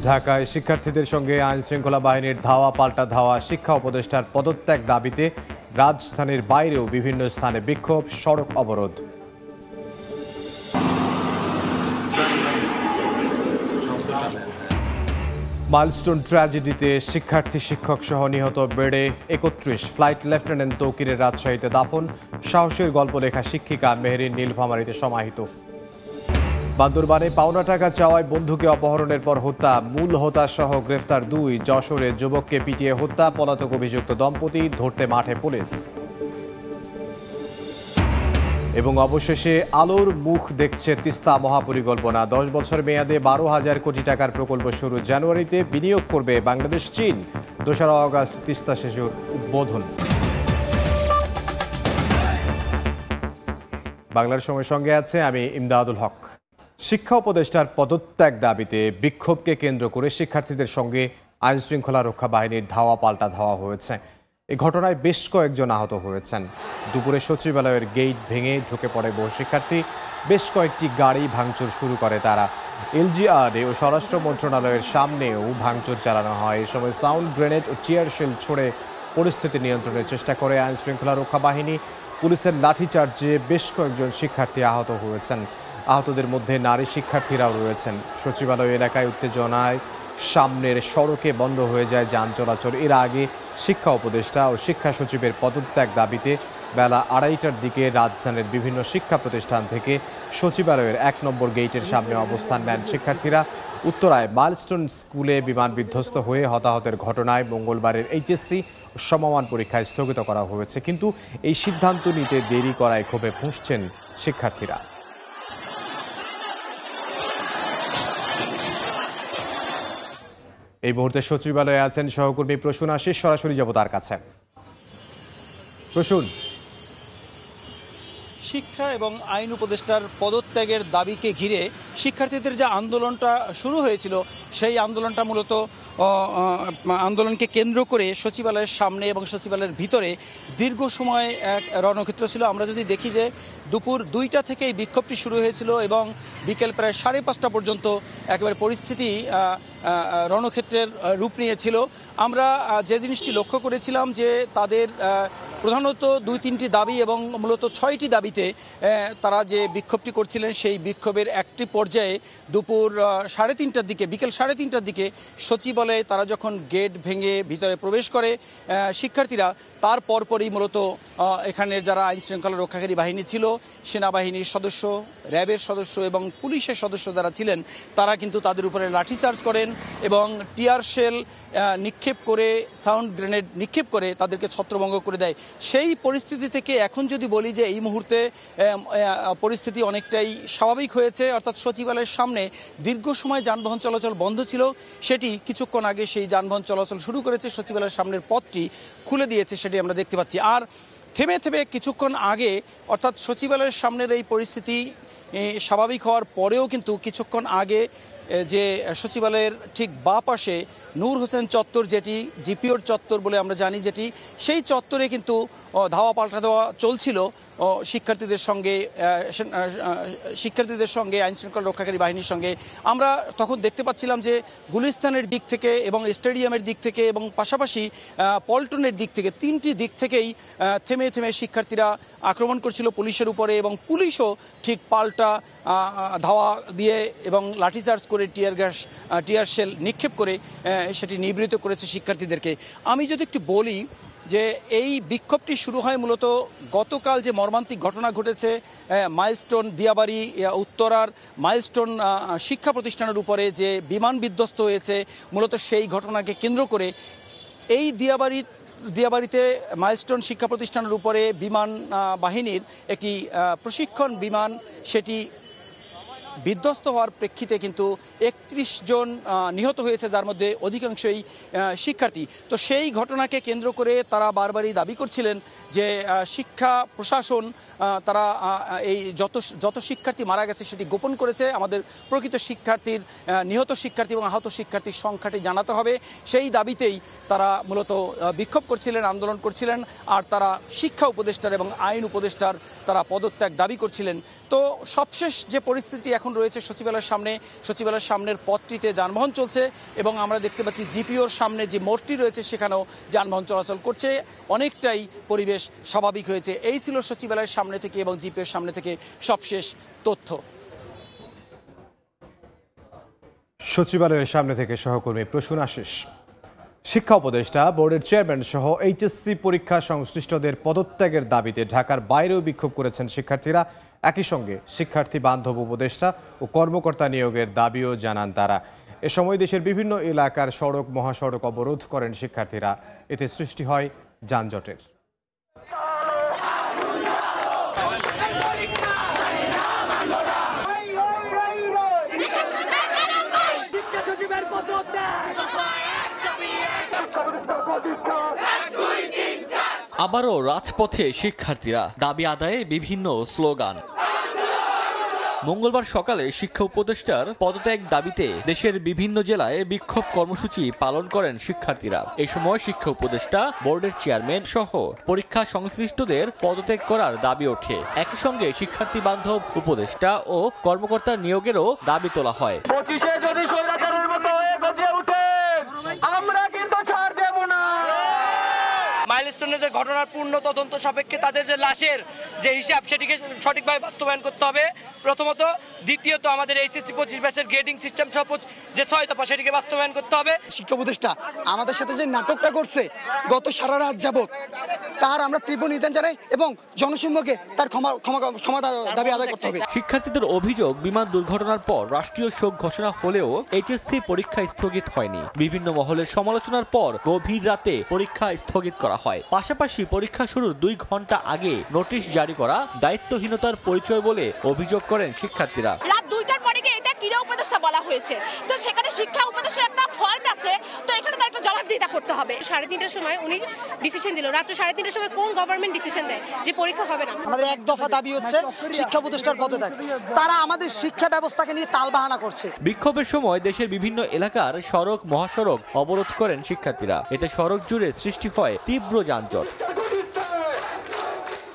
ঢাকায় শিক্ষার্থীদের সঙ্গে আইনশৃঙ্খলা বাহিনীর ধাওয়া পাল্টা ধাওয়া, শিক্ষা উপদেষ্টার পদত্যাগ দাবিতে রাজধানীর বাইরেও বিভিন্ন স্থানে বিক্ষোভ, সড়ক অবরোধ। মাইলস্টোন ট্র্যাজেডিতে শিক্ষার্থী শিক্ষক সহ নিহত বেড়ে ৩১। ফ্লাইট লেফটেন্যান্ট তৌকিরের রাজশাহীতে দাফন। সাহসের গল্প লেখা শিক্ষিকা মেহেরিন নীলফামারীতে সমাহিত। বান্দরবানে পাওনা টাকা চাওয়ায় বন্ধুকে অপহরণের পর হত্যা, মূল হোতা সহ গ্রেফতার ২। যশোরে যুবককে পিটিয়ে হত্যা, পলাতক অভিযুক্ত দম্পতি ধরতে মাঠে পুলিশ। এবং অবশেষে আলোর মুখ দেখছে তিস্তা মহাপরিকল্পনা। ১০ বছর মেয়াদে ১২,০০০ কোটি টাকার প্রকল্প শুরু। জানুয়ারিতে বিনিয়োগ করবে বাংলাদেশ, চীন। ২রা আগস্ট তিস্তা সেতুর উদ্বোধন। বাংলার সময়ের সঙ্গে আছে আমি ইমদাদুল হক। শিক্ষা উপদেষ্টার পদত্যাগ দাবিতে বিক্ষোভকে কেন্দ্র করে শিক্ষার্থীদের সঙ্গে আইনশৃঙ্খলা রক্ষা বাহিনীর ধাওয়া পাল্টা ধাওয়া হয়েছে। এই ঘটনায় বেশ কয়েকজন আহত হয়েছেন। দুপুরে সচিবালয়ের গেট ভেঙে ঢুকে পড়ে বহু শিক্ষার্থী। বেশ কয়েকটি গাড়ি ভাঙচুর শুরু করে তারা। এলজিআরএ ও স্বরাষ্ট্র মন্ত্রণালয়ের সামনেও ভাঙচুর চালানো হয়। এ সময় সাউন্ড গ্রেনেড ও টিয়ার শেল ছড়ে পরিস্থিতি নিয়ন্ত্রণের চেষ্টা করে আইনশৃঙ্খলা রক্ষা বাহিনী। পুলিশের লাঠিচার্জে বেশ কয়েকজন শিক্ষার্থী আহত হয়েছেন। আহতদের মধ্যে নারী শিক্ষার্থীরাও রয়েছেন। সচিবালয় এলাকায় উত্তেজনায় সামনের সড়কে বন্ধ হয়ে যায় যান চলাচল। এর আগে শিক্ষা উপদেষ্টা ও শিক্ষা সচিবের পদত্যাগ দাবিতে বেলা ২:৩০টার দিকে রাজধানীর বিভিন্ন শিক্ষা প্রতিষ্ঠান থেকে সচিবালয়ের ১ নম্বর গেটের সামনে অবস্থান নেন শিক্ষার্থীরা। উত্তরায় মাইলস্টোন স্কুলে বিমান বিধ্বস্ত হয়ে হতাহতের ঘটনায় মঙ্গলবারের এইচএসসি সমমান পরীক্ষা স্থগিত করা হয়েছে। কিন্তু এই সিদ্ধান্ত নিতে দেরি করায় ক্ষোভে ফুঁসছেন শিক্ষার্থীরা। এই মুহূর্তে সচিবালয়ে আছেন সহকর্মী প্রসূন আশিস, সরাসরি যাব তার কাছে। প্রসূন, শিক্ষা এবং আইন উপদেষ্টার পদত্যাগের দাবিকে ঘিরে শিক্ষার্থীদের যে আন্দোলনটা শুরু হয়েছিল, সেই আন্দোলনটা মূলত আন্দোলনকে কেন্দ্র করে সচিবালয়ের সামনে এবং সচিবালয়ের ভিতরে দীর্ঘ সময় এক রণক্ষেত্র ছিল। আমরা যদি দেখি যে দুপুর ২টা থেকে এই বিক্ষোভটি শুরু হয়েছিল এবং বিকেল প্রায় ৫:৩০ পর্যন্ত একেবারে পরিস্থিতি রণক্ষেত্রের রূপ নিয়েছিল। আমরা যে জিনিসটি লক্ষ্য করেছিলাম যে তাদের প্রধানত ২-৩টি দাবি এবং মূলত ৬টি দাবিতে তারা যে বিক্ষোভটি করছিলেন, সেই বিক্ষোভের একটি পর্যায়ে দুপুর ৩:৩০টার দিকে, বিকেল ৩:৩০টার দিকে সচিবালয়ে তারা যখন গেট ভেঙে ভিতরে প্রবেশ করে শিক্ষার্থীরা, তার পরপরই মূলত এখানের যারা আইন শৃঙ্খলা রক্ষাকারী বাহিনী ছিল, সেনাবাহিনীর সদস্য, র্যাবের সদস্য এবং পুলিশের সদস্য যারা ছিলেন, তারা কিন্তু তাদের উপরে লাঠিচার্জ করেন এবং টিয়ার শেল নিক্ষেপ করে, সাউন্ড গ্রেনেড নিক্ষেপ করে তাদেরকে ছত্রভঙ্গ করে দেয়। সেই পরিস্থিতি থেকে এখন যদি বলি যে এই মুহূর্তে পরিস্থিতি অনেকটাই স্বাভাবিক হয়েছে, অর্থাৎ সচিবালয়ের সামনে দীর্ঘ সময় যানবাহন চলাচল বন্ধ ছিল, সেটি কিছুক্ষণ আগে সেই যানবাহন চলাচল শুরু করেছে। সচিবালয়ের সামনের পথটি খুলে দিয়েছে, সেটি আমরা দেখতে পাচ্ছি। আর থেমে থেমে কিছুক্ষণ আগে, অর্থাৎ সচিবালয়ের সামনের এই পরিস্থিতি স্বাভাবিক হওয়ার পরেও কিন্তু কিছুক্ষণ আগে যে সচিবালয়ের ঠিক বাঁ পাশে নূর হোসেন চত্বর, যেটি জিপিওর চত্বর বলে আমরা জানি, যেটি সেই চত্বরে কিন্তু ধাওয়া পাল্টা দেওয়া চলছিল শিক্ষার্থীদের সঙ্গে আইনশৃঙ্খলা রক্ষাকারী বাহিনীর সঙ্গে। আমরা তখন দেখতে পাচ্ছিলাম যে গুলিস্তানের দিক থেকে এবং স্টেডিয়ামের দিক থেকে এবং পাশাপাশি পল্টনের দিক থেকে, 3টি দিক থেকেই থেমে থেমে শিক্ষার্থীরা আক্রমণ করছিল পুলিশের উপরে এবং পুলিশও ঠিক পাল্টা ধাওয়া দিয়ে এবং লাঠিচার্জ করে টিয়ার শেল নিক্ষেপ করে সেটি নিবৃত করেছে শিক্ষার্থীদেরকে। আমি যদি একটু বলি যে এই বিক্ষোভটি শুরু হয় মূলত গতকাল যে মর্মান্তিক ঘটনা ঘটেছে মাইলস্টোন দিয়াবাড়ি উত্তরার মাইলস্টোন শিক্ষা প্রতিষ্ঠানের উপরে যে বিমান বিধ্বস্ত হয়েছে, মূলত সেই ঘটনাকে কেন্দ্র করে এই দিয়াবাড়িতে মাইলস্টোন শিক্ষা প্রতিষ্ঠানের উপরে বিমান বাহিনীর একটি প্রশিক্ষণ বিমান, সেটি বিধ্বস্ত হওয়ার প্রেক্ষিতে কিন্তু ৩১ জন নিহত হয়েছে, যার মধ্যে অধিকাংশই শিক্ষার্থী। তো সেই ঘটনাকে কেন্দ্র করে তারা বারবারই দাবি করছিলেন যে শিক্ষা প্রশাসন তারা এই যত শিক্ষার্থী মারা গেছে সেটি গোপন করেছে, আমাদের প্রকৃত শিক্ষার্থীর নিহত শিক্ষার্থী এবং আহত শিক্ষার্থীর সংখ্যাটি জানাতে হবে। সেই দাবিতেই তারা মূলত বিক্ষোভ করছিলেন, আন্দোলন করছিলেন, আর তারা শিক্ষা উপদেষ্টার এবং আইন উপদেষ্টার তারা পদত্যাগ দাবি করছিলেন। তো সবশেষ যে পরিস্থিতি এখন রয়েছে সচিবালয়ের সামনে। সচিবালয়ের সামনের পথটিতে যানবাহন চলছে এবং আমরা দেখতে পাচ্ছি জিপিওর সামনে যে মোড়টি রয়েছে সেখানেও যানবাহন চলাচল করছে। অনেকটাই পরিবেশ স্বাভাবিক হয়েছে। এই ছিল সচিবালয়ের সামনে থেকে এবং জিপিওর সামনে থেকে সবশেষ তথ্য। সচিবালয়ের সামনে থেকে সহকর্মী প্রসূন আশিস। শিক্ষা উপদেষ্টা, বোর্ডের চেয়ারম্যান সহ এইচএসসি পরীক্ষা সংশ্লিষ্টদের পদত্যাগের দাবিতে ঢাকার বাইরেও বিক্ষোভ করেছেন শিক্ষার্থীরা। একই সঙ্গে শিক্ষার্থী বান্ধব উপদেষ্টা ও কর্মকর্তা নিয়োগের দাবিও জানান তারা। এ সময় দেশের বিভিন্ন এলাকার সড়ক মহাসড়ক অবরোধ করেন শিক্ষার্থীরা। এতে সৃষ্টি হয় যানজটের। আবারও রাজপথে শিক্ষার্থীরা, দাবি আদায়ে বিভিন্ন স্লোগান। মঙ্গলবার সকালে শিক্ষা উপদেষ্টার পদত্যাগ দাবিতে দেশের বিভিন্ন জেলায় বিক্ষোভ কর্মসূচি পালন করেন শিক্ষার্থীরা। এই সময় শিক্ষা উপদেষ্টা, বোর্ডের চেয়ারম্যান সহ পরীক্ষা সংশ্লিষ্টদের পদত্যাগ করার দাবি ওঠে। একই সঙ্গে শিক্ষার্থী বান্ধব উপদেষ্টা ও কর্মকর্তা নিয়োগেরও দাবি তোলা হয়। যদি স্বৈরাচারের মতো হয়ে গজে ওঠে, আমরা কিন্তু ছাড় দেব না। মাইলস্টোনের যে ঘটনার পূর্ণ তদন্ত সাপেক্ষে তাদের যে লাশের যে হিসাব সেটিকে সঠিকভাবে বাস্তবায়ন করতে হবে প্রথমত। দ্বিতীয়ত আমাদের এইচএসসি 25 ব্যাচের গ্রেডিং সিস্টেম সহ যে 6 দফা সেটিকে বাস্তবায়ন করতে হবে। শিক্ষা উপদেষ্টা আমাদের সাথে যে নাটকটা করছে গত সারা রাত যাবত, তার আমরা তীব্র নিন্দা জানাই এবং জনসম্মুখে তার ক্ষমা দাবি আদায় করতে হবে। শিক্ষার্থীদের অভিযোগ, বিমান দুর্ঘটনার পর রাষ্ট্রীয় শোক ঘোষণা হলেও এইচএসসি পরীক্ষা স্থগিত হয়নি। বিভিন্ন মহলের সমালোচনার পর গভীর রাতে পরীক্ষা স্থগিত করা হয়। পাশাপাশি পরীক্ষা শুরুর 2 ঘন্টা আগে নোটিশ জারি করা দায়িত্বহীনতার পরিচয় বলে অভিযোগ করেন শিক্ষার্থীরা। রাত 2টার পরে এটা ক্রীড়া উপদেষ্টা বলা হয়েছে, তো সেখানে শিক্ষা উপদেষ্টার একটা ফল্ট আছে, তো এখানে তার একটা জবাবদিহিতা করতে হবে। 3:30টার সময় উনি ডিসিশন দিল, রাত্রে 3:30টার সময় কোন গভর্নমেন্ট ডিসিশন দেয় যে পরীক্ষা হবে না? আমাদের এক দফা দাবি হচ্ছে শিক্ষা উপদেষ্টার পদত্যাগ। তারা আমাদের শিক্ষা ব্যবস্থাকে নিয়ে তালবাহানা করছে। বিক্ষোভের সময় দেশের বিভিন্ন এলাকার সড়ক মহাসড়ক অবরোধ করেন শিক্ষার্থীরা। এতে সড়ক জুড়ে সৃষ্টি হয় তীব্র যানজট।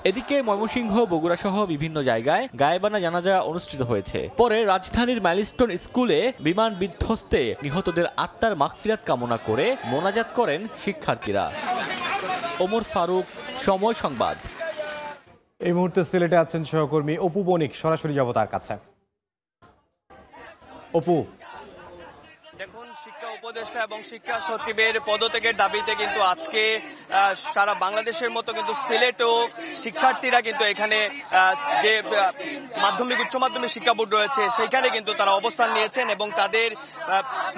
এদিকে ময়মনসিংহ, বগুড়া সহ বিভিন্ন জায়গায় গায়েবানা জানাজা অনুষ্ঠিত হয়েছে। পরে রাজধানীর মাইলস্টোন স্কুলে বিমান বিধ্বস্তে নিহতদের আত্মার মাগফিরাত কামনা করে মোনাজাত করেন শিক্ষার্থীরা। ওমর ফারুক, সময় সংবাদ। এই মুহূর্তে সিলেটে আছেন সহকর্মী অপু বণিক, সরাসরি যাব তার কাছে। অপু, দেখুন, শিক্ষা উপদেষ্টা এবং শিক্ষা সচিবের পদত্যাগের দাবিতে কিন্তু আজকে সারা বাংলাদেশের মতো কিন্তু সিলেটেও শিক্ষার্থীরা কিন্তু এখানে যে মাধ্যমিক উচ্চ মাধ্যমিক শিক্ষা বোর্ড রয়েছে সেইখানে কিন্তু তারা অবস্থান নিয়েছেন এবং তাদের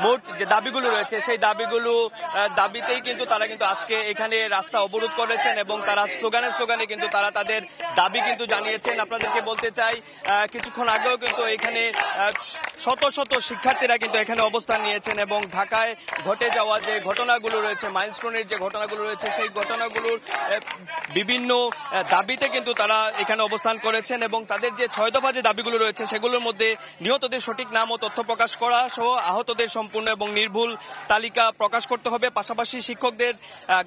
মোট যে দাবিগুলো রয়েছে সেই দাবিতেই কিন্তু তারা কিন্তু আজকে এখানে রাস্তা অবরোধ করেছেন এবং তারা স্লোগানে কিন্তু তারা তাদের দাবি কিন্তু জানিয়েছেন। আপনাদেরকে বলতে চাই, কিছুক্ষণ আগেও কিন্তু এখানে শত শত শিক্ষার্থীরা কিন্তু এখানে অবস্থান নিয়েছেন এবং ঢাকায় ঘটে যাওয়া যে ঘটনাগুলো রয়েছে, মাইলস্টোনের যে ঘটনাগুলো রয়েছে সেই ঘটনাগুলোর বিভিন্ন দাবিতে কিন্তু তারা এখানে অবস্থান করেছেন এবং তাদের যে 6 দফা যে দাবিগুলো রয়েছে সেগুলোর মধ্যে নিহতদের সঠিক নাম ও তথ্য প্রকাশ করা সহ আহতদের সম্পূর্ণ এবং নির্ভুল তালিকা প্রকাশ করতে হবে। পাশাপাশি শিক্ষকদের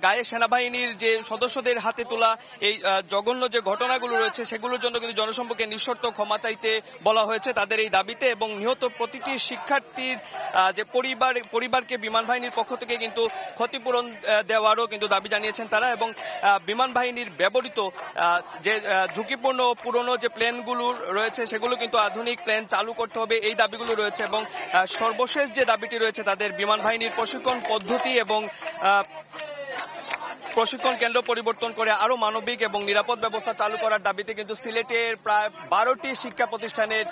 গায়ে সেনাবাহিনীর যে সদস্যদের হাতে তোলা এই জঘন্য যে ঘটনাগুলো রয়েছে সেগুলোর জন্য কিন্তু জনসম্মুখে নিঃশর্ত ক্ষমা চাইতে বলা হয়েছে তাদের এই দাবিতে এবং নিহত প্রতিটি শিক্ষার্থীর যে পরিবারকে বিমান বাহিনীর পক্ষ থেকে কিন্তু ক্ষতিপূরণ দেওয়ারও কিন্তু দাবি জানিয়েছেন তারা এবং বিমান বাহিনীর ব্যবহৃত যে ঝুঁকিপূর্ণ পুরনো যে প্লেনগুলো রয়েছে সেগুলো কিন্তু আধুনিক প্লেন চালু করতে হবে, এই দাবিগুলো রয়েছে এবং সর্বশেষ যে দাবিটি রয়েছে তাদের বিমান বাহিনীর প্রশিক্ষণ পদ্ধতি এবং প্রশিক্ষণ কেন্দ্র পরিবর্তন করে আরো মানবিক এবং নিরাপদ ব্যবস্থা চালু করার দাবিতে কিন্তু সিলেটের প্রায় 12টি শিক্ষা প্রতিষ্ঠানের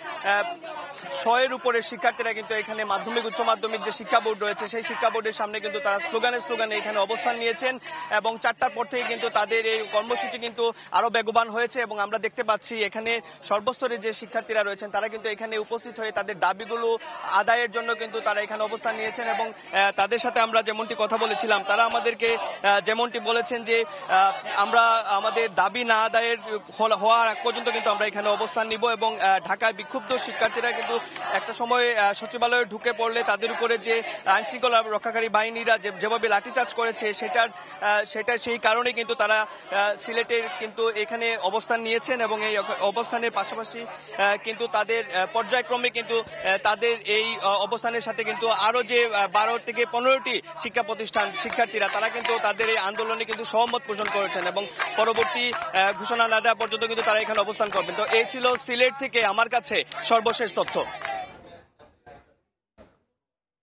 100-এর উপরে শিক্ষার্থীরা কিন্তু এখানে মাধ্যমিক উচ্চ মাধ্যমিক যে শিক্ষা বোর্ড রয়েছে সেই শিক্ষা বোর্ডের সামনে কিন্তু তারা স্লোগানে এখানে অবস্থান নিয়েছেন এবং 4টার পর থেকে কিন্তু তাদের এই কর্মসূচি কিন্তু আরো বেগবান হয়েছে এবং আমরা দেখতে পাচ্ছি এখানে সর্বস্তরের যে শিক্ষার্থীরা রয়েছেন তারা কিন্তু এখানে উপস্থিত হয়ে তাদের দাবিগুলো আদায়ের জন্য কিন্তু তারা এখানে অবস্থান নিয়েছেন এবং তাদের সাথে আমরা যেমনটি কথা বলেছিলাম তারা আমাদেরকে যেমনটি বলেছেন যে আমরা আমাদের দাবি না আদায়ের হওয়ার আগ পর্যন্ত কিন্তু আমরা এখানে অবস্থান নিব এবং ঢাকায় বিক্ষুব্ধ শিক্ষার্থীরা কিন্তু একটা সময় সচিবালয়ে ঢুকে পড়লে তাদের উপরে যে আইন শৃঙ্খলা রক্ষাকারী বাহিনীরা যেভাবে লাঠিচার্জ করেছে সেটার সেই কারণে কিন্তু তারা সিলেটের কিন্তু এখানে অবস্থান নিয়েছেন এবং এই অবস্থানের পাশাপাশি কিন্তু তাদের পর্যায়ক্রমে কিন্তু তাদের এই অবস্থানের সাথে কিন্তু আরো যে 12 থেকে 15টি শিক্ষা প্রতিষ্ঠান শিক্ষার্থীরা তারা কিন্তু তাদের এই আন্দোলনে কিন্তু সহমত পোষণ করেছেন এবং পরবর্তী ঘোষণা না দেওয়া পর্যন্ত কিন্তু তারা এখানে অবস্থান করবেন। তো এই ছিল সিলেট থেকে আমার কাছে সর্বশেষ তথ্য।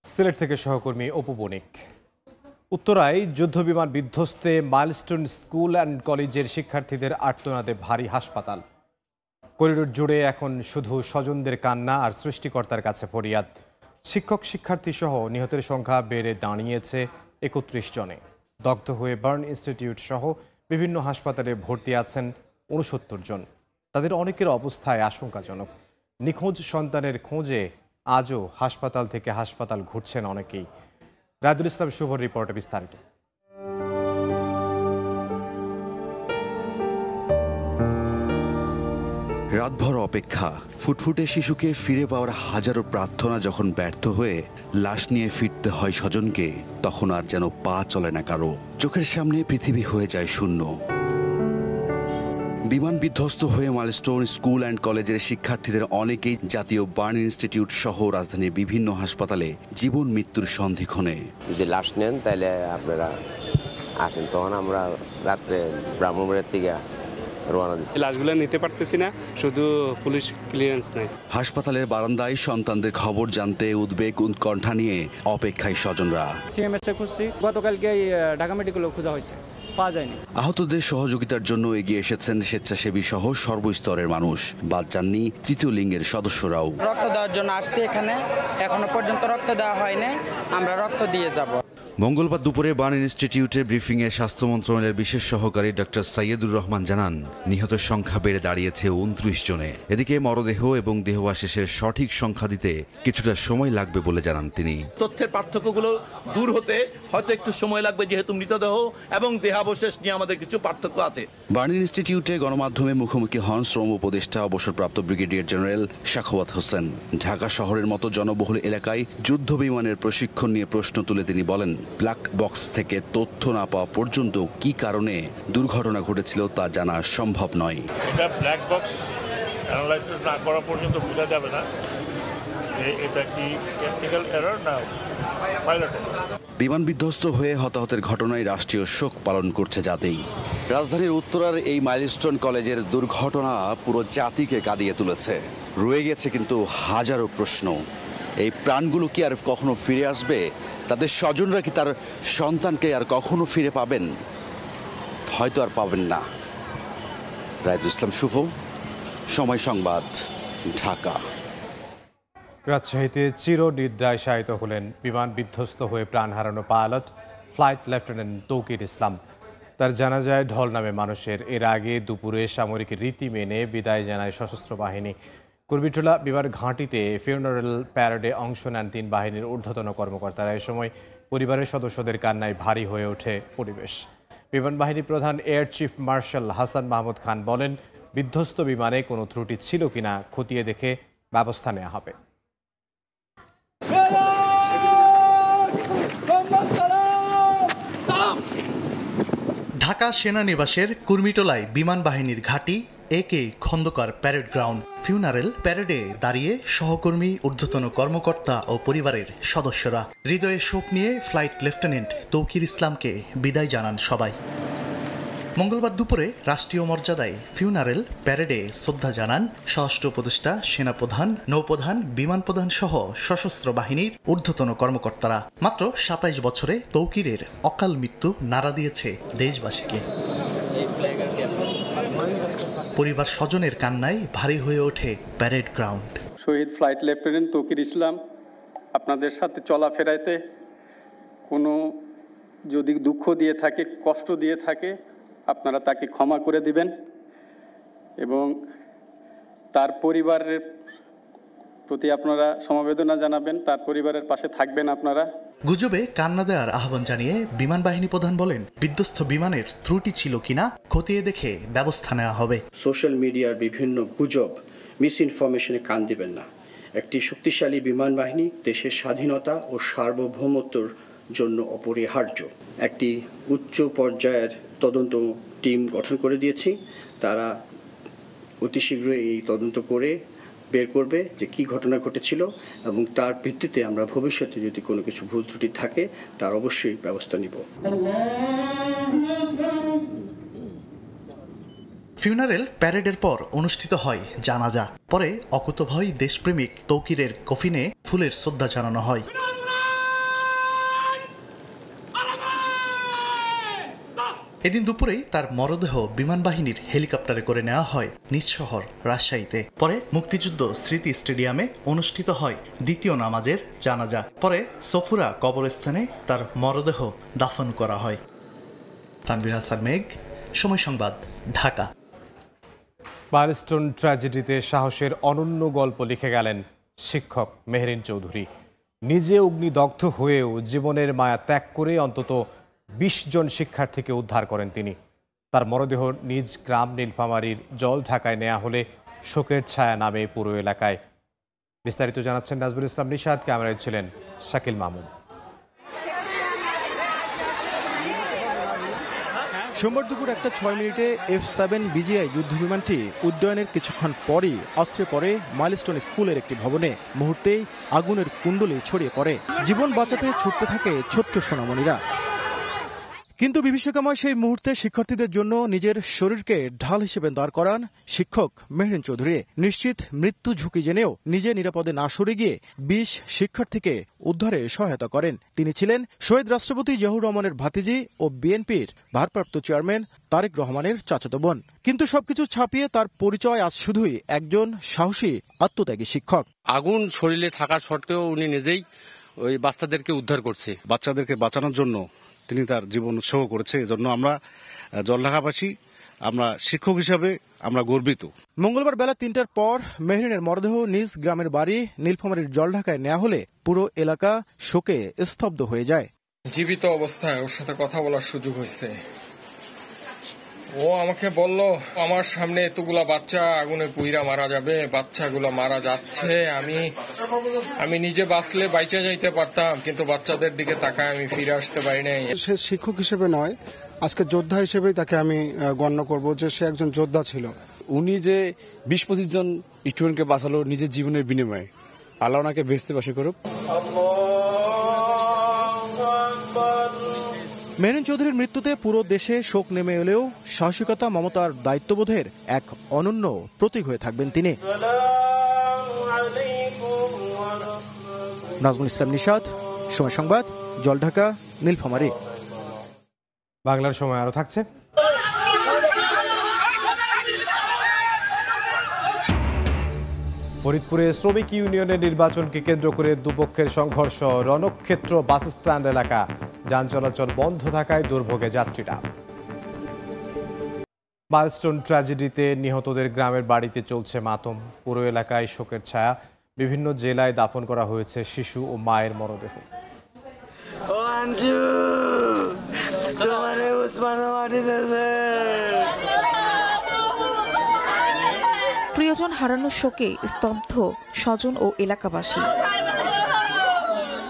সিলেট থেকে সহকর্মী অপু বণিক। উত্তরায় যুদ্ধবিমান বিধ্বস্তে মাইলস্টোন স্কুল অ্যান্ড কলেজের শিক্ষার্থীদের আর্তনাদে ভারী হাসপাতাল। করিডোর জুড়ে এখন শুধু স্বজনদের কান্না আর সৃষ্টিকর্তার কাছে ফরিয়াদ। শিক্ষক শিক্ষার্থী সহ নিহতের সংখ্যা বেড়ে দাঁড়িয়েছে 31 জনে। দগ্ধ হয়ে বার্ন ইনস্টিটিউট সহ বিভিন্ন হাসপাতালে ভর্তি আছেন 69 জন। তাদের অনেকের অবস্থায় আশঙ্কাজনক। নিখোঁজ সন্তানের খোঁজে আজও হাসপাতাল থেকে হাসপাতাল ঘুরছেন অনেকেই। রায়দুল ইসলাম শুভর রিপোর্টে বিস্তারিত। রাতভর অপেক্ষা, ফুটফুটে শিশুকে ফিরে পাওয়ার হাজারো প্রার্থনা যখন ব্যর্থ হয়ে লাশ নিয়ে ফিরতে হয় স্বজনকে, তখন আর যেন পা চলে না কারো। চোখের সামনে পৃথিবী হয়ে যায় শূন্য। বিমান বিধ্বস্ত হয়ে মাইলস্টোন স্কুল অ্যান্ড কলেজের শিক্ষার্থীদের অনেকেই জাতীয় বার্ন ইনস্টিটিউট সহ রাজধানীর বিভিন্ন হাসপাতালে জীবন মৃত্যুর সন্ধিক্ষণে। যদি লাশ নেন তাহলে আপনারা আসেন, তখন আমরা রাত্রে ব্রাহ্মণবাড়িয়ার থেকে রওনা দিচ্ছি। লাশগুলো নিতে পারতেছি না, শুধু পুলিশ ক্লিয়ারেন্স নেই। হাসপাতালের বারান্দায় সন্তানদের খবর জানতে উদ্বেগ উৎকণ্ঠা নিয়ে অপেক্ষায় স্বজনরা। সিএমএসএ খুঁজছি, গতকালকে ঢাকা মেডিকেলও খোঁজা হয়েছে, পাওয়া যায়নি। আহতদের সহযোগিতার জন্য এগিয়ে এসেছেন স্বেচ্ছাসেবী সহ সর্বস্তরের মানুষ। বাদ যাননি তৃতীয় লিঙ্গের সদস্যরাও। রক্ত দেওয়ার জন্য আসছি এখানে, এখনো পর্যন্ত রক্ত দেওয়া হয়নি, আমরা রক্ত দিয়ে যাব। মঙ্গলবার দুপুরে বার্ন ইনস্টিটিউটের ব্রিফিংয়ে স্বাস্থ্য মন্ত্রণালয়ের বিশেষ সহকারী ডক্টর সাইয়েদুর রহমান জানান, নিহতের সংখ্যা বেড়ে দাঁড়িয়েছে 29 জনে। এদিকে মরদেহ এবং দেহাবশেষের সঠিক সংখ্যা দিতে কিছুটা সময় লাগবে বলে জানান তিনি। তথ্যের পার্থক্যগুলো দূর হতে হয়তো একটু সময় লাগবে, যেহেতু মৃতদেহ এবং দেহাবশেষ নিয়ে আমাদের কিছু পার্থক্য আছে। বার্ন ইনস্টিটিউটে গণমাধ্যমে মুখোমুখি হন শ্রম উপদেষ্টা অবসরপ্রাপ্ত ব্রিগেডিয়ার জেনারেল সাখাওয়াত হোসেন। ঢাকা শহরের মতো জনবহুল এলাকায় যুদ্ধ বিমানের প্রশিক্ষণ নিয়ে প্রশ্ন তুলে তিনি বলেন, ব্ল্যাক বক্স থেকে তথ্য না পাওয়া পর্যন্ত কি কারণে দুর্ঘটনা ঘটেছিল তা জানা সম্ভব নয়। এটা ব্ল্যাক বক্স অ্যানালাইসিস না করা পর্যন্ত বোঝা যাবে না এটা কি টেকনিক্যাল এরর না পাইলট। বিমান বিধ্বস্ত হয়ে হতাহতের ঘটনায় রাষ্ট্রীয় শোক পালন করছে জাতি। রাজধানীর উত্তরার এই মাইলস্টোন কলেজের দুর্ঘটনা পুরো জাতিকে কাঁদিয়ে তুলেছে। রয়ে গেছে কিন্তু হাজারো প্রশ্ন। এই প্রাণগুলো কি আর কখনো ফিরে আসবে? তাদের স্বজনরা কি তার সন্তানকে আর কখনো ফিরে পাবেন? হয়তো আর পাবেন না। রায়দুল ইসলাম শুভ, সময় সংবাদ, ঢাকা। রাজশাহীতে চিরনিদ্রায় শায়িত হলেন বিমান বিধ্বস্ত হয়ে প্রাণ হারানো পাইলট ফ্লাইট লেফটেন্যান্ট তৌকির ইসলাম। তার জানাজায় ঢল নামে মানুষের। এর আগে দুপুরে সামরিক রীতি মেনে বিদায় জানায় সশস্ত্র বাহিনী। কুর্বিটোলা বিমান ঘাঁটিতে ফিউনারেল প্যারেডে অংশ নেন 3 বাহিনীর ঊর্ধ্বতন কর্মকর্তারা। এ সময় পরিবারের সদস্যদের কান্নায় ভারী হয়ে ওঠে পরিবেশ। বিমান বাহিনী প্রধান air chief marshal Hasan Mahmud Khan বলেন, বিধ্বস্ত বিমানে কোনো ত্রুটি ছিল কিনা খতিয়ে দেখে ব্যবস্থা নেওয়া হবে। ঢাকা সেনানিবাসের কুর্মিটোলায় বিমান বাহিনীর ঘাঁটি একে খন্দকার প্যারেড গ্রাউন্ড। ফিউনারেল প্যারেডে দাঁড়িয়ে সহকর্মী, ঊর্ধ্বতন কর্মকর্তা ও পরিবারের সদস্যরা। হৃদয়ে শোক নিয়ে ফ্লাইট লেফটেন্যান্ট তৌকির ইসলামকে বিদায় জানান সবাই। মঙ্গলবার দুপুরে রাষ্ট্রীয় মর্যাদায় ফিউনারেল প্যারেডে শ্রদ্ধা জানান স্বরাষ্ট্র উপদেষ্টা, সেনাপ্রধান, নৌপ্রধান, বিমান প্রধান সহ সশস্ত্র বাহিনীর ঊর্ধ্বতন কর্মকর্তারা। মাত্র 27 বছরে তৌকিরের অকাল মৃত্যু নাড়া দিয়েছে দেশবাসীকে। পরিবার স্বজনের কান্নায় ভারী হয়ে ওঠে প্যারেড গ্রাউন্ড। শহীদ ফ্লাইট লেফটেন্যান্ট তৌকির ইসলাম আপনাদের সাথে চলাফেরাতে কোনো যদি দুঃখ দিয়ে থাকে, কষ্ট দিয়ে থাকে, আপনারা তাকে ক্ষমা করে দিবেন এবং তার পরিবারের প্রতি আপনারা সমবেদনা জানাবেন, তার পরিবারের পাশে থাকবেন আপনারা। গুজবে কান্না দেওয়ার আহ্বান জানিয়ে বিমান বাহিনী প্রধান বলেন, বিধ্বস্ত বিমানের ত্রুটি ছিল কিনা খতিয়ে দেখে ব্যবস্থা নেওয়া হবে। সোশ্যাল মিডিয়ার বিভিন্ন গুজব, মিস ইনফরমেশনে কান দিবেন না। একটি শক্তিশালী বিমান বাহিনী দেশের স্বাধীনতা ও সার্বভৌমত্বর জন্য অপরিহার্য। একটি উচ্চ পর্যায়ের তদন্ত টিম গঠন করে দিয়েছি। তারা অতি শীঘ্রই এই তদন্ত করে বের করবে যে কি ঘটনা ঘটেছিল এবং তার ভিত্তিতে আমরা ভবিষ্যতে যদি কোনো কিছু ভুল ত্রুটি থাকে তার অবশ্যই ব্যবস্থা নিব। ফিউনারেল প্যারেডের পর অনুষ্ঠিত হয় জানাজা। পরে অকুতভয় দেশপ্রেমিক তৌকিরের কফিনে ফুলের শ্রদ্ধা জানানো হয়। এদিন দুপুরেই তার মরদেহ বিমান বাহিনীর হেলিকপ্টারে করে নেওয়া হয় নিজ শহর রাজশাহীতে। পরে মুক্তিযুদ্ধ স্মৃতি স্টেডিয়ামে অনুষ্ঠিত হয় দ্বিতীয় নামাজের জানাজা। পরে সফুরা কবরস্থানে তার মরদেহ দাফন করা হয়। তানভীর হাসান মেঘ, সময় সংবাদ, ঢাকা। মাইলস্টোন ট্র্যাজেডিতে সাহসের অনন্য গল্প লিখে গেলেন শিক্ষক মেহেরিন চৌধুরী। নিজে অগ্নিদগ্ধ হয়েও জীবনের মায়া ত্যাগ করে অন্তত ২০ জন শিক্ষার্থীকে উদ্ধার করেন তিনি। তার মরদেহ নিজ গ্রাম নীলফামারীর জলঢাকায় নেওয়া হলে শোকের ছায়া নামে পুরো এলাকায়। বিস্তারিত জানাচ্ছেন নাজবুল ইসলাম নিশাদ, ক্যামেরায় ছিলেন শাকিল মামুন। সোমবার দুপুর 1:06 F-7 বিজিআই যুদ্ধবিমানটি উড্ডয়নের কিছুক্ষণ পরই আছড়ে পড়ে মাইলস্টোন স্কুলের একটি ভবনে। মুহূর্তেই আগুনের কুণ্ডলী ছড়িয়ে পড়ে। জীবন বাঁচাতে ছুটতে থাকে ছোট্ট সোনামণিরা। কিন্তু বিভীষিকাময় সেই মুহূর্তে শিক্ষার্থীদের জন্য নিজের শরীরকে ঢাল হিসেবে দাঁড় করান শিক্ষক মেহেরিন চৌধুরী। নিশ্চিত মৃত্যু ঝুঁকি জেনেও নিজে নিরাপদে না সরে গিয়ে ২০ শিক্ষার্থীকে উদ্ধারে সহায়তা করেন। তিনি ছিলেন শহীদ রাষ্ট্রপতি জিয়াউর রহমানের ভাতিজি ও বিএনপির ভারপ্রাপ্ত চেয়ারম্যান তারেক রহমানের চাচাতো বোন। কিন্তু সবকিছু ছাপিয়ে তার পরিচয় আজ শুধুই একজন সাহসী আত্মত্যাগী শিক্ষক। আগুন শরীরে থাকা সত্ত্বেও উনি নিজেই ওই বাচ্চাদেরকে উদ্ধার করছে। বাচ্চাদেরকে বাঁচানোর জন্য তিনি তার জীবন উৎসর্গ করেছে। এজন্য আমরা জলঢাকাবাসী, আমরা শিক্ষক হিসাবে আমরা গর্বিত। মঙ্গলবার বেলা ৩টার পর মেহেরিনের মরদেহ নিজ গ্রামের বাড়ি নীলফামারীর জলঢাকায় নেওয়া হলে পুরো এলাকা শোকে স্তব্ধ হয়ে যায়। জীবিত অবস্থায় ওর সাথে কথা বলার সুযোগ হয়েছে। ও আমাকে বলল আমার সামনে এতগুলা বাচ্চা আগুনে পুইরা মারা যাবে, বাচ্চাগুলো মারা যাচ্ছে, আমি নিজে বাঁচলে বাইচা যাইতে পারতাম, কিন্তু বাচ্চাদের দিকে তাকায় আমি ফিরে আসতে পারি নাই। সে শিক্ষক হিসেবে নয়, আজকে যোদ্ধা হিসেবেই তাকে আমি গণ্য করব যে সে একজন যোদ্ধা ছিল। উনি যে ২০-২৫ জন স্টুডেন্টকে বাঁচালো নিজের জীবনের বিনিময়ে, আল্লাহ ওনাকে বেহেশতে বাসী করুক। মেহেরিন চৌধুরীর মৃত্যুতে পুরো দেশে শোক নেমে এলেও সাহসিকতা, মমতার দায়িত্ববোধের এক অনন্য প্রতীক হয়ে থাকবেন তিনি। নাজমুল ইসলাম নিশাদ, সময় সংবাদ, জলঢাকা, নীলফামারী। বাংলার সময় আরো থাকছে। ফরিদপুরে শ্রমিক ইউনিয়নের নির্বাচনকে কেন্দ্র করে দুপক্ষের সংঘর্ষ। রণক্ষেত্র বাস স্ট্যান্ড এলাকা যান চলাচল বন্ধ থাকায় দুর্ভোগে যাত্রীরা। মাইলস্টোন ট্র্যাজেডিতে নিহতদের গ্রামের বাড়িতে চলছে মাতম। পুরো এলাকায় শোকের ছায়া। বিভিন্ন জেলায় দাফন করা হয়েছে শিশু ও মায়ের মরদেহ। প্রিয়জন হারানোর শোকে স্তব্ধ স্বজন ও এলাকাবাসী।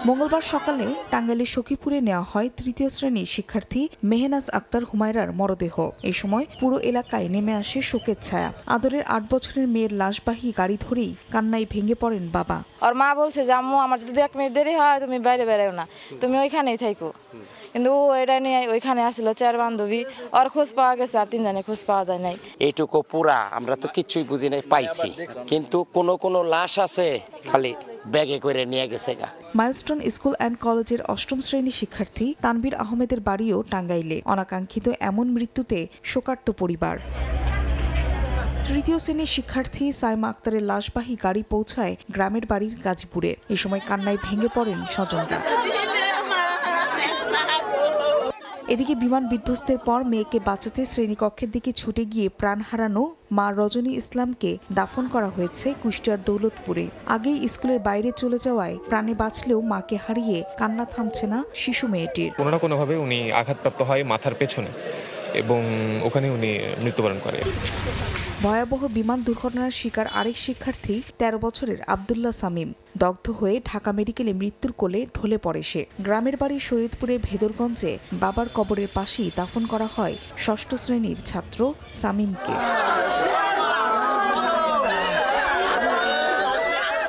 মঙ্গলবার সকালে টাঙ্গাইলের সখীপুরে নেওয়া হয় তৃতীয় শ্রেণীর শিক্ষার্থী মেহনাজ আক্তার হুমায়রার মরদেহ। এই সময় পুরো এলাকায় নেমে আসে শোকের ছায়া। আদরের ৮ বছরের মেয়ের লাশবাহী গাড়ি ধরেই কান্নায় ভেঙে পড়েন বাবা। ওর মা বলছে যে আম্মু আমার যদি 1 মিনিট দেরি হয় তুমি বাইরে বেরোও না, তুমি ওইখানেই থাকো। কিন্তু এটা নিয়ে ওইখানে আসছিল 4 বান্ধবী, ওর খোঁজ পাওয়া গেছে আর 3 জনের খোঁজ পাওয়া যায় নাই। এইটুকু পুরা আমরা তো কিছুই বুঝি নাই, পাইছি কিন্তু কোন লাশ আছে খালি ব্যাগে করে নিয়ে গেছে গা। মাইলস্টোন স্কুল অ্যান্ড কলেজের 8ম শ্রেণীর শিক্ষার্থী তানভীর আহমেদের বাড়িও টাঙ্গাইলে। অনাকাঙ্ক্ষিত এমন মৃত্যুতে শোকার্ত পরিবার। তৃতীয় শ্রেণীর শিক্ষার্থী সাইমা আক্তারের লাশবাহী গাড়ি পৌঁছায় গ্রামের বাড়ির গাজীপুরে। এই সময় কান্নায় ভেঙে পড়েন স্বজনরা। এদিকে বিমান বিধ্বস্তের পর মেয়েকে বাঁচাতে শ্রেণীকক্ষের দিকে ছুটে গিয়ে প্রাণ হারানো মা রজনী ইসলামকে দাফন করা হয়েছে কুষ্টিয়ার দৌলতপুরে। আগেই স্কুলের বাইরে চলে যাওয়ায় প্রাণে বাঁচলেও মাকে হারিয়ে কান্না থামছে না শিশু মেয়েটির। কোনো না কোনোভাবে উনি আঘাতপ্রাপ্ত হয় মাথার পেছনে। এবং ওখানে উনি মৃত্যুবরণ করে। ভয়াবহ বিমান দুর্ঘটনার শিকার আরেক শিক্ষার্থী ১৩ বছরের আব্দুল্লাহ সামিম দগ্ধ হয়ে ঢাকা মেডিকেলে মৃত্যুর কোলে ঢলে পড়ে সে। গ্রামের বাড়ি শরীয়তপুরে ভেদরগঞ্জে বাবার কবরের পাশেই দাফন করা হয় ৬ষ্ঠ শ্রেণীর ছাত্র সামিমকে।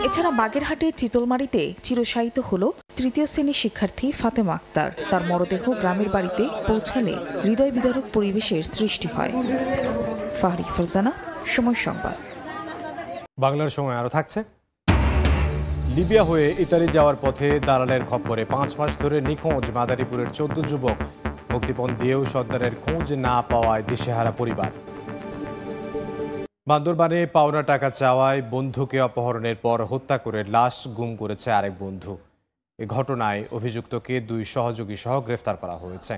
এছাড়া বাগেরহাটের চিতলমারীতে চিরশায়িত হল ৩য় শ্রেণীর শিক্ষার্থী ফাতেমা আক্তার। তার মরদেহ গ্রামের বাড়িতে পৌঁছালে হৃদয় বিদারক পরিবেশের সৃষ্টি হয়। ফাহরি ফারজানা, সময় সংবাদ। বাংলার সময় আরো থাকছে। লিবিয়া হয়ে ইতালি যাওয়ার পথে দালালের খপ্পরে 5 মাস ধরে নিখোঁজ মাদারীপুরের 14 যুবক। মুক্তিপণ দিয়েও সন্তানের খোঁজ না পাওয়ায় দিশেহারা পরিবার। বান্দরবানে পাওনা টাকা চাওয়ায় বন্ধুকে অপহরণের পর হত্যা করে লাশ গুম করেছে আরেক বন্ধু। এ ঘটনায় অভিযুক্তকে 2 সহযোগী সহ গ্রেফতার করা হয়েছে।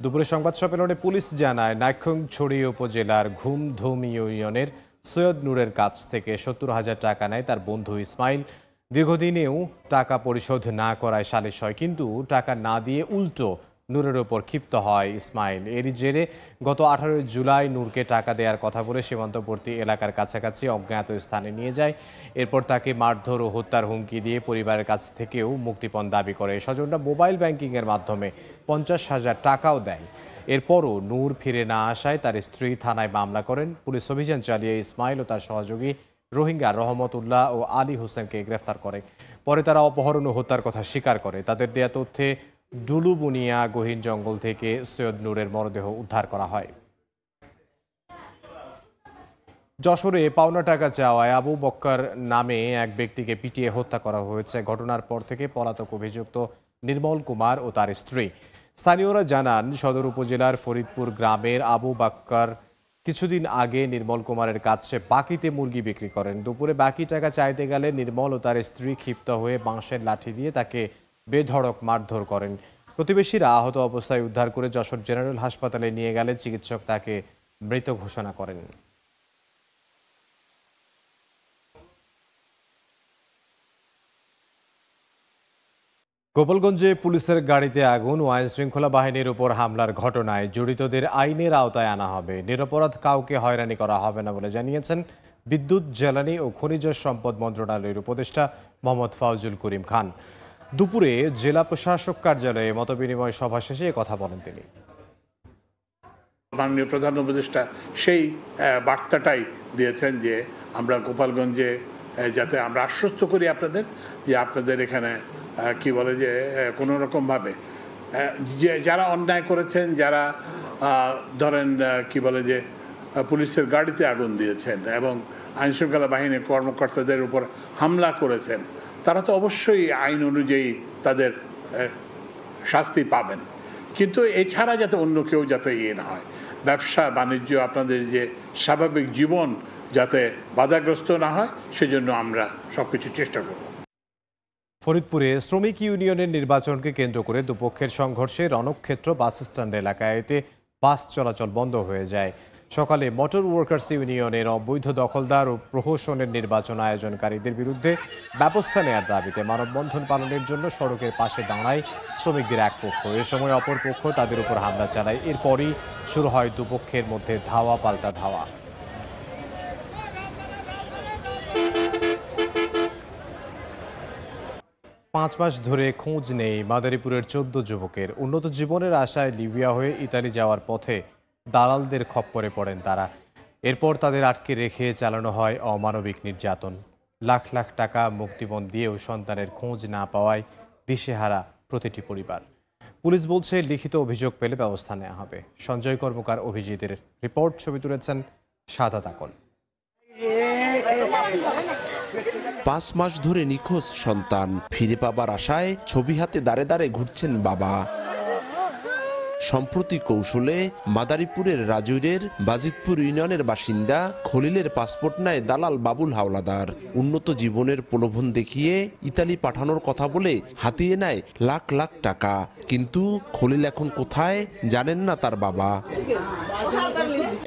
দুপুরে সংবাদ সম্মেলনে পুলিশ জানায়, নাইক্ষ্যংছড়ি উপজেলার ঘুমধুম ইউনিয়নের সৈয়দ নূরের কাছ থেকে 70,000 টাকা নেয় তার বন্ধু ইসমাইল। দীর্ঘদিনেও টাকা পরিশোধ না করায় সালিশ হয়, কিন্তু টাকা না দিয়ে উল্টো নূরের ওপর ক্ষিপ্ত হয় ইসমাইল। এরই জেরে গত 18 জুলাই নূরকে টাকা দেওয়ার কথা বলে সীমান্তবর্তী এলাকার কাছাকাছি অজ্ঞাত স্থানে নিয়ে যায়। এরপর তাকে মারধর ও হত্যার হুমকি দিয়ে পরিবারের কাছ থেকেও মুক্তিপণ দাবি করে। স্বজনরা মোবাইল ব্যাংকিংয়ের মাধ্যমে 50,000 টাকাও দেয়। এরপরও নূর ফিরে না আসায় তার স্ত্রী থানায় মামলা করেন। পুলিশ অভিযান চালিয়ে ইসমাইল ও তার সহযোগী রোহিঙ্গা রহমতুল্লাহ ও আলী হোসেনকে গ্রেফতার করে। পরে তারা অপহরণ ও হত্যার কথা স্বীকার করে। তাদের দেয়া তথ্যে ডুলুবুনিয়া গহীন জঙ্গল থেকে সৈয়দ নূরের মরদেহ উদ্ধার করা হয়। যশোরে পাওনা টাকা চাওয়ায় আবু বক্কর নামে এক ব্যক্তিকে পিটিয়ে হত্যা করা হয়েছে। ঘটনার পর থেকে পলাতক অভিযুক্ত নির্মল কুমার ও তার স্ত্রী। স্থানীয়রা জানান, সদর উপজেলার ফরিদপুর গ্রামের আবু বক্কর কিছুদিন আগে নির্মল কুমারের কাছে বাকিতে মুরগি বিক্রি করেন। দুপুরে বাকি টাকা চাইতে গেলে নির্মল ও তার স্ত্রী ক্ষিপ্ত হয়ে বাঁশের লাঠি দিয়ে তাকে বেধড়ক মারধর করেন। প্রতিবেশীরা আহত অবস্থায় উদ্ধার করে যশোর জেনারেল হাসপাতালে নিয়ে গেলে চিকিৎসক তাকে মৃত ঘোষণা করেন। গোপালগঞ্জে পুলিশের গাড়িতে আগুন ও আইন শৃঙ্খলা বাহিনীর উপর হামলার ঘটনায় জড়িতদের আইনের আওতায় আনা হবে। নিরপরাধ কাউকে হয়রানি করা হবে না বলে জানিয়েছেন বিদ্যুৎ, জ্বালানি ও খনিজ সম্পদ মন্ত্রণালয়ের উপদেষ্টা মোহাম্মদ ফাউজুল করিম খান। দুপুরে জেলা প্রশাসক কার্যালয়ে মতবিনিময় সভা শেষে কথা বলেন তিনি। মাননীয় প্রধান উপদেষ্টা সেই বার্তাটাই দিয়েছেন যে আমরা গোপালগঞ্জে যাতে আমরা আশ্বস্ত করি আপনাদের যে আপনাদের এখানে কি বলে যে কোনো রকমভাবে যারা অন্যায় করেছেন, যারা ধরেন কি বলে যে পুলিশের গাড়িতে আগুন দিয়েছেন এবং আইনশৃঙ্খলা বাহিনীর কর্মকর্তাদের উপর হামলা করেছেন, তারা তো অবশ্যই আইন অনুযায়ী তাদের শাস্তি পাবেন। কিন্তু এছাড়া যাতে অন্য কেউ যাতে না হয়, ব্যবসা বাণিজ্য আপনাদের যে স্বাভাবিক জীবন যাতে বাধাগ্রস্ত না হয়, সেজন্য আমরা সবকিছু চেষ্টা করব। ফরিদপুরে শ্রমিক ইউনিয়নের নির্বাচনকে কেন্দ্র করে দুপক্ষের সংঘর্ষে রণক্ষেত্র বাস স্ট্যান্ড এলাকায় এতে বাস চলাচল বন্ধ হয়ে যায়। সকালে মোটর ওয়ার্কার্স ইউনিয়নের অবৈধ দখলদার ও প্রহসনের নির্বাচন আয়োজনকারীদের বিরুদ্ধে ব্যবস্থা নেওয়ার দাবিতে মানববন্ধন পালনের জন্য সড়কের পাশে দাঁড়ায় শ্রমিকদের এক পক্ষ। এ সময় অপর পক্ষ তাদের উপর হামলা চালায়। এরপরই শুরু হয় দুপক্ষের মধ্যে ধাওয়া পাল্টা ধাওয়া। পাঁচ মাস ধরে খোঁজ নেই মাদারীপুরের 14 যুবকের। উন্নত জীবনের আশায় লিবিয়া হয়ে ইতালি যাওয়ার পথে দালালদের খপ্পরে পড়েন তারা। এরপর তাদের আটকে রেখে চালানো হয় অমানবিক নির্যাতন। লাখ লাখ টাকা মুক্তিপণ দিয়েও সন্তানের খোঁজ না পাওয়ায় দিশেহারা প্রতিটি পরিবার। পুলিশ বলছে লিখিত অভিযোগ পেলে ব্যবস্থা নেওয়া হবে। সঞ্জয় কর্মকার অভিজিতের রিপোর্ট, ছবি তুলেছেন সাদাত আকল। 5 মাস ধরে নিখোঁজ সন্তান, ফিরে পাবার আশায় ছবি হাতে দাঁড়ে দাঁড়ে ঘুরছেন বাবা। সম্প্রতি কৌশলে মাদারীপুরের রাজুরের বাজিতপুর ইউনিয়নের বাসিন্দা খলিলের পাসপোর্ট নেয় দালাল বাবুল হাওলাদার। উন্নত জীবনের প্রলোভন দেখিয়ে ইতালি পাঠানোর কথা বলে হাতিয়ে নেয় লাখ লাখ টাকা। কিন্তু খলিল এখন কোথায় জানেন না তার বাবা।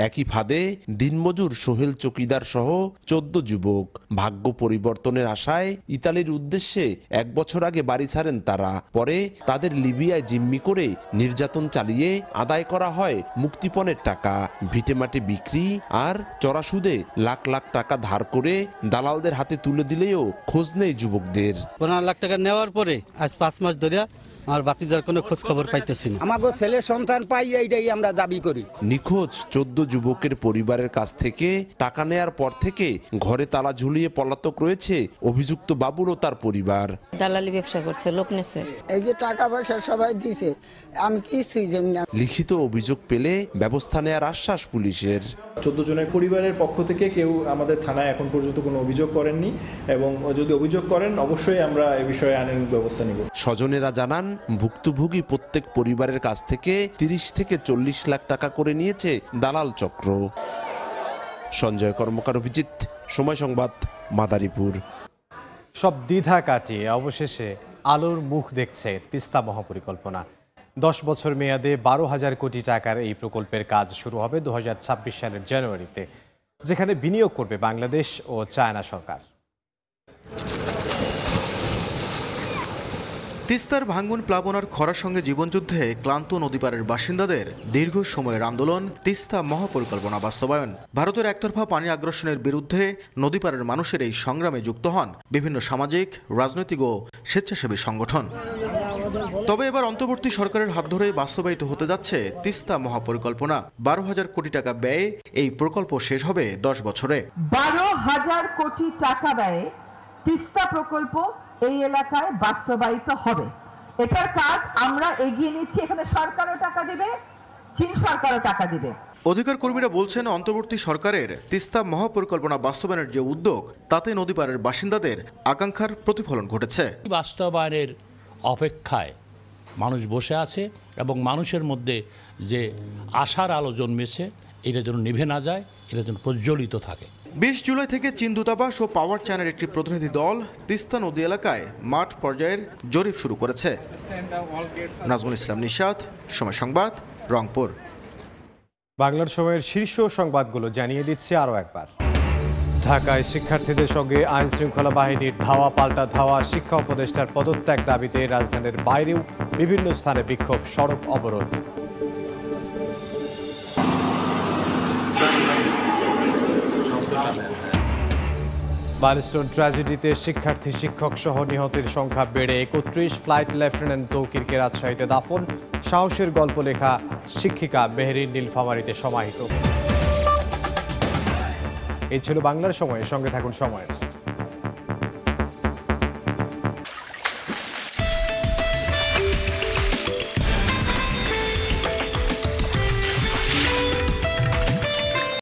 একই ফাঁদে দিনমজুর সোহেল চকিদার সহ 14 যুবক। ভাগ্য পরিবর্তনের আশায় ইতালির উদ্দেশ্যে 1 বছর আগে বাড়ি ছাড়েন তারা। পরে তাদের লিবিয়ায় জিম্মি করে নির্যাতন চালিয়ে চালিয়ে আদায় করা হয় মুক্তিপণের টাকা, ভিটেমাটি বিক্রি আর চড়া সুদে লাখ লাখ টাকা ধার করে দালালদের হাতে তুলে দিলেও খোঁজ নেই যুবকদের। 15 লাখ টাকা নেওয়ার পরে আজ 5 মাস ধরে আমার বাতিজার কোনো খোঁজ খবর পাইতেছি না। আমাগো ছেলে সন্তান পাই এইটাই আমরা দাবি করি। নিখোঁজ 14 যুবকের পরিবারের কাছ থেকে টাকা নেয়ার পর থেকে ঘরে তালা ঝুলিয়ে পলাতক রয়েছে অভিযুক্ত বাবুল ও তার পরিবার। দালালি ব্যবসা করছে, লোক নেছে। এই যে টাকা পয়সা সবাই দিছে, আমি কিছুই জানি না। লিখিত অভিযোগ পেলে ব্যবস্থা নেয়ার আশ্বাস পুলিশের। 14 জনের পরিবারের পক্ষ থেকে কেউ আমাদের থানায় এখন পর্যন্ত কোনো অভিযোগ করেননি এবং যদি অভিযোগ করেন অবশ্যই আমরা এ বিষয়ে আইনানুগ ব্যবস্থা নিব। স্বজনেরা জানান, ভুক্তভোগী প্রত্যেক পরিবারের কাছ থেকে 30 থেকে 40 লাখ টাকা করে নিয়েছে দালাল চক্র। সঞ্জয় কর্মকার, অভিজিৎ, সময় সংবাদ, মাদারীপুর। সব দ্বিধা কাটিয়ে অবশেষে আলোর মুখ দেখছে তিস্তা মহাপরিকল্পনা। 10 বছর মেয়াদে 12,000 কোটি টাকার এই প্রকল্পের কাজ শুরু হবে 2026 সালের জানুয়ারিতে, যেখানে বিনিয়োগ করবে বাংলাদেশ ও চায়না সরকার। তিস্তার ভাঙ্গন প্লাবনার খরার সঙ্গে জীবনযুদ্ধে ক্লান্ত নদীপাড়ের বাসিন্দাদের দীর্ঘ সময়ের আন্দোলন তিস্তা মহাপরিকল্পনা বাস্তবায়ন। ভারতের একতরফা পানি আগ্রাসনের বিরুদ্ধে নদীপাড়ের মানুষের এই সংগ্রামে যুক্ত হন বিভিন্ন সামাজিক, রাজনৈতিক ও স্বেচ্ছাসেবী সংগঠন। তবে এবার অন্তর্বর্তী সরকারের হাত ধরে বাস্তবায়িত হতে যাচ্ছে তিস্তা মহাপরিকল্পনা। 12,000 কোটি টাকা ব্যয়ে এই প্রকল্প শেষ হবে 10 বছরে। 12,000 কোটি টাকা ব্যয়ে তিস্তা প্রকল্প এই এলাকায় বাস্তবায়িত হবে। এটার কাজ আমরা এগিয়ে নিচ্ছি। এখানে সরকারও টাকা দিবে, চীন সরকারও টাকা দিবে। অধিকার কর্মীরা বলছেন, অন্তর্বর্তী সরকারের তিস্তা মহাপরিকল্পনা বাস্তবায়নের যে উদ্যোগ, তাতে নদীপাড়ের বাসিন্দাদের আকাঙ্ক্ষার প্রতিফলন ঘটেছে। বাস্তবায়নের অপেক্ষায় মানুষ বসে আছে এবং মানুষের মধ্যে যে আশার আলো জন্মেছে, এটা যেন নিভে না যায়, এটা যেন প্রজ্বলিত থাকে। 20 জুলাই থেকে চীন দূতাবাস ও পাওয়ার চায়নার একটি প্রতিনিধি দল তিস্তা নদী এলাকায় মাঠ পর্যায়ের জরিপ শুরু করেছে। নাজমুল ইসলাম নিশাত, সময় সংবাদ, রংপুর। বাংলার সময়ের শীর্ষ সংবাদগুলো জানিয়ে দিচ্ছি আরও একবার। ঢাকায় শিক্ষার্থীদের সঙ্গে আইন শৃঙ্খলা বাহিনীর ধাওয়া পাল্টা ধাওয়া, শিক্ষা উপদেষ্টার পদত্যাগ দাবিতে রাজধানীর বাইরেও বিভিন্ন স্থানে বিক্ষোভ, সড়ক অবরোধ। মাইলস্টোন ট্র্যাজেডিতে শিক্ষার্থী, শিক্ষক সহ নিহতের সংখ্যা বেড়ে 31। ফ্লাইট লেফটেন্যান্ট তৌকিরকে রাজশাহীতে দাফন। সাহসের গল্প লেখা শিক্ষিকা মেহরিন নীলফামারীতে সমাহিত। এই ছিল বাংলার সময়ের সঙ্গে থাকুন সময়ের।